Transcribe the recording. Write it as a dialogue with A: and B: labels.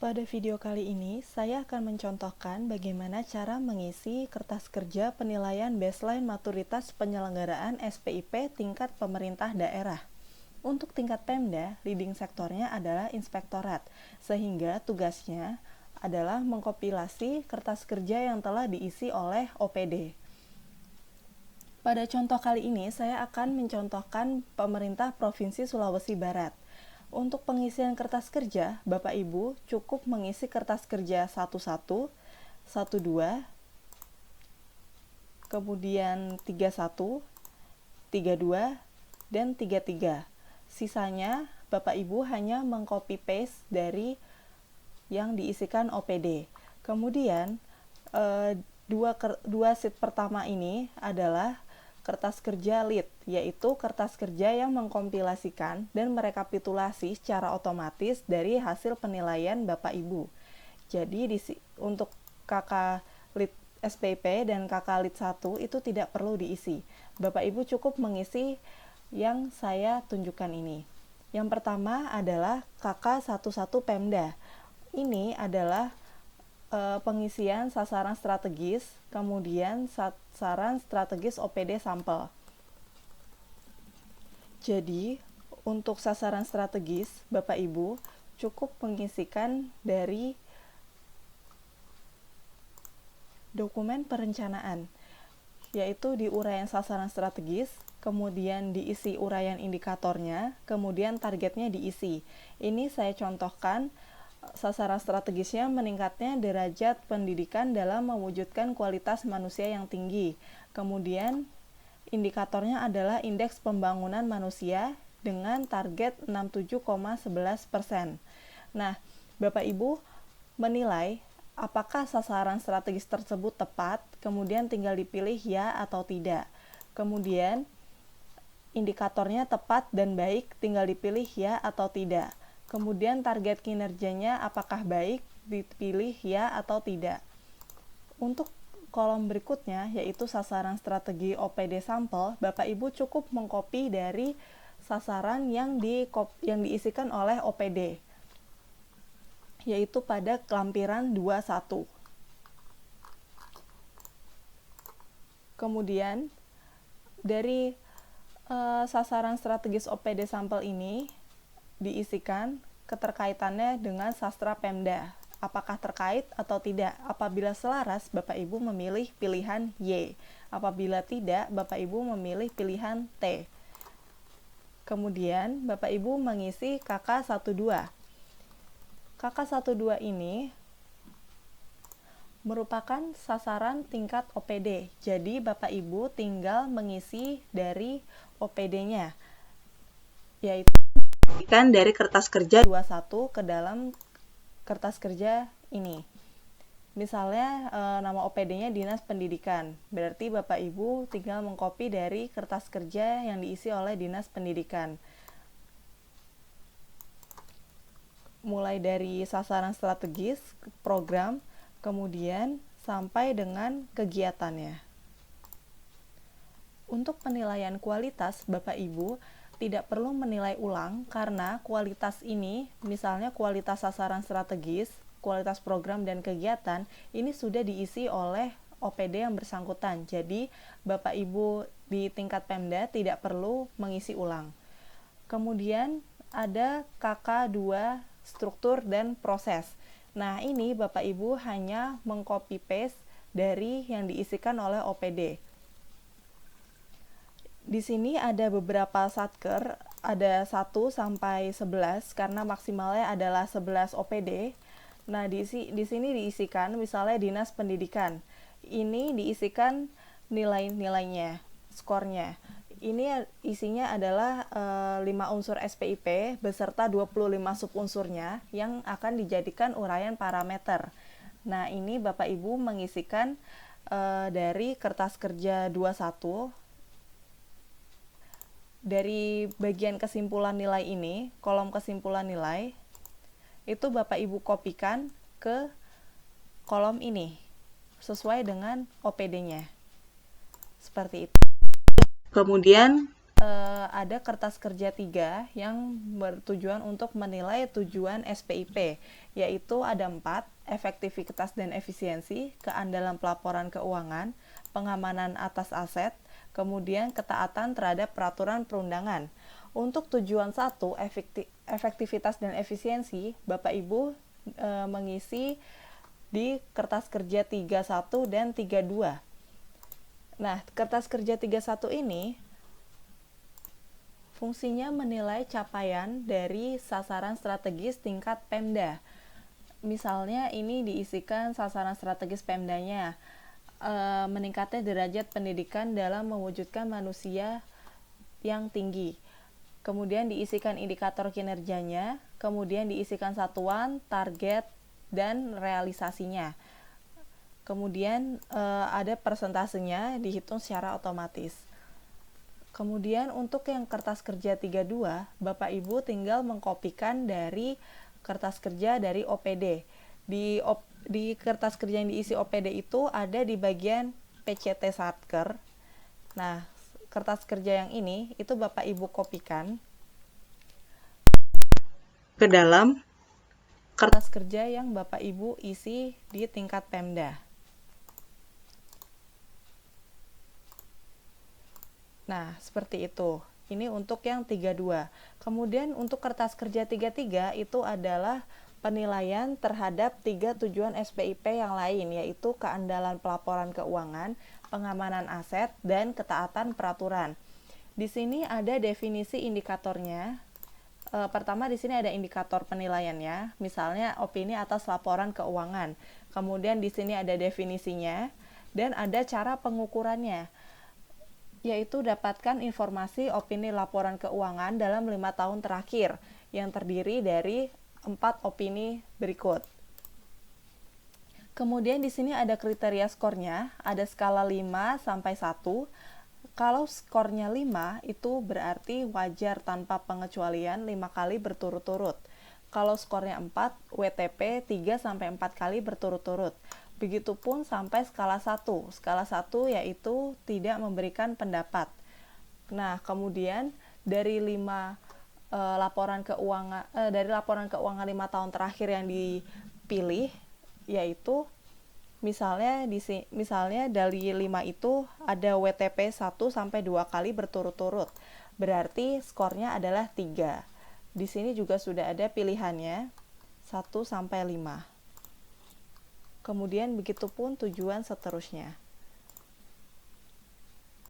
A: Pada video kali ini, saya akan mencontohkan bagaimana cara mengisi kertas kerja penilaian baseline maturitas penyelenggaraan SPIP tingkat pemerintah daerah. Untuk tingkat Pemda, leading sektornya adalah inspektorat, sehingga tugasnya adalah mengkompilasi kertas kerja yang telah diisi oleh OPD. Pada contoh kali ini, saya akan mencontohkan pemerintah Provinsi Sulawesi Barat. Untuk pengisian kertas kerja, Bapak Ibu cukup mengisi kertas kerja 11, 12, kemudian 31, 32, dan 33. Sisanya Bapak Ibu hanya mengcopy paste dari yang diisikan OPD. Kemudian dua sheet pertama ini adalah kertas kerja lead, yaitu kertas kerja yang mengkompilasikan dan merekapitulasi secara otomatis dari hasil penilaian Bapak Ibu. Jadi untuk KK lead SPP dan KK lead 1 itu tidak perlu diisi. Bapak Ibu cukup mengisi yang saya tunjukkan ini. Yang pertama adalah KK 11 Pemda. Ini adalah pengisian sasaran strategis, kemudian sasaran strategis OPD sampel. Jadi, untuk sasaran strategis, Bapak Ibu cukup mengisikan dari dokumen perencanaan, yaitu di uraian sasaran strategis, kemudian diisi uraian indikatornya, kemudian targetnya diisi. Ini saya contohkan sasaran strategisnya meningkatnya derajat pendidikan dalam mewujudkan kualitas manusia yang tinggi. Kemudian indikatornya adalah indeks pembangunan manusia dengan target 67,11%. Nah, Bapak Ibu menilai apakah sasaran strategis tersebut tepat, kemudian tinggal dipilih ya atau tidak. Kemudian indikatornya tepat dan baik, tinggal dipilih ya atau tidak. Kemudian target kinerjanya apakah baik, dipilih ya atau tidak. Untuk kolom berikutnya, yaitu sasaran strategi OPD sampel, Bapak Ibu cukup mengcopy dari sasaran yang diisikan oleh OPD, yaitu pada lampiran 21. Kemudian, dari sasaran strategis OPD sampel ini, diisikan keterkaitannya dengan sastra Pemda. Apakah terkait atau tidak? Apabila selaras, Bapak Ibu memilih pilihan Y. Apabila tidak, Bapak Ibu memilih pilihan T. Kemudian, Bapak Ibu mengisi KK 12. KK 12 ini merupakan sasaran tingkat OPD. Jadi, Bapak Ibu tinggal mengisi dari OPD-nya, yaitu dari kertas kerja 21 ke dalam kertas kerja ini. Misalnya nama OPD-nya Dinas Pendidikan. Berarti Bapak Ibu tinggal mengcopy dari kertas kerja yang diisi oleh Dinas Pendidikan. Mulai dari sasaran strategis, program, kemudian sampai dengan kegiatannya. Untuk penilaian kualitas, Bapak Ibu tidak perlu menilai ulang karena kualitas ini, misalnya kualitas sasaran strategis, kualitas program dan kegiatan, ini sudah diisi oleh OPD yang bersangkutan. Jadi, Bapak Ibu di tingkat Pemda tidak perlu mengisi ulang. Kemudian ada KK 2 struktur dan proses. Nah, ini Bapak Ibu hanya mengcopy paste dari yang diisikan oleh OPD. Di sini ada beberapa satker, ada 1 sampai 11 karena maksimalnya adalah 11 OPD. Nah, di sini diisikan misalnya Dinas Pendidikan. Ini diisikan nilai-nilainya, skornya. Ini isinya adalah 5 unsur SPIP beserta 25 subunsurnya yang akan dijadikan uraian parameter. Nah, ini Bapak Ibu mengisikan dari kertas kerja 21. Dari bagian kesimpulan nilai ini, kolom kesimpulan nilai, itu Bapak Ibu kopikan ke kolom ini, sesuai dengan OPD-nya. Seperti itu. Kemudian ada kertas kerja 3 yang bertujuan untuk menilai tujuan SPIP, yaitu ada 4, efektivitas dan efisiensi, keandalan pelaporan keuangan, pengamanan atas aset, kemudian ketaatan terhadap peraturan perundangan. Untuk tujuan 1, efektivitas dan efisiensi, Bapak Ibu mengisi di kertas kerja 31 dan 32. Nah, kertas kerja 31 ini fungsinya menilai capaian dari sasaran strategis tingkat Pemda. Misalnya ini diisikan sasaran strategis Pemdanya, meningkatnya derajat pendidikan dalam mewujudkan manusia yang tinggi. Kemudian diisikan indikator kinerjanya, kemudian diisikan satuan, target, dan realisasinya. Kemudian ada persentasenya dihitung secara otomatis. Kemudian untuk yang kertas kerja 32, Bapak Ibu tinggal mengkopikan dari kertas kerja dari OPD. Di kertas kerja yang diisi OPD itu ada di bagian PCT Satker. Nah, kertas kerja yang ini itu Bapak Ibu kopikan ke dalam kertas kerja yang Bapak Ibu isi di tingkat Pemda. Nah, seperti itu. Ini untuk yang 32. Kemudian untuk kertas kerja 33 itu adalah penilaian terhadap 3 tujuan SPIP yang lain, yaitu keandalan pelaporan keuangan, pengamanan aset, dan ketaatan peraturan. Di sini ada definisi indikatornya. Pertama di sini ada indikator penilaiannya, misalnya opini atas laporan keuangan. Kemudian di sini ada definisinya dan ada cara pengukurannya, yaitu dapatkan informasi opini laporan keuangan dalam 5 tahun terakhir yang terdiri dari 4 opini berikut. Kemudian di sini ada kriteria skornya, ada skala 5 sampai 1. Kalau skornya 5 itu berarti wajar tanpa pengecualian 5 kali berturut-turut. Kalau skornya 4, WTP 3 sampai 4 kali berturut-turut. Begitupun sampai skala 1. Skala 1 yaitu tidak memberikan pendapat. Nah, kemudian dari laporan keuangan 5 tahun terakhir yang dipilih, yaitu misalnya dari 5 itu ada WTP 1 sampai 2 kali berturut-turut. Berarti skornya adalah 3. Di sini juga sudah ada pilihannya 1 sampai 5. Kemudian begitupun tujuan seterusnya.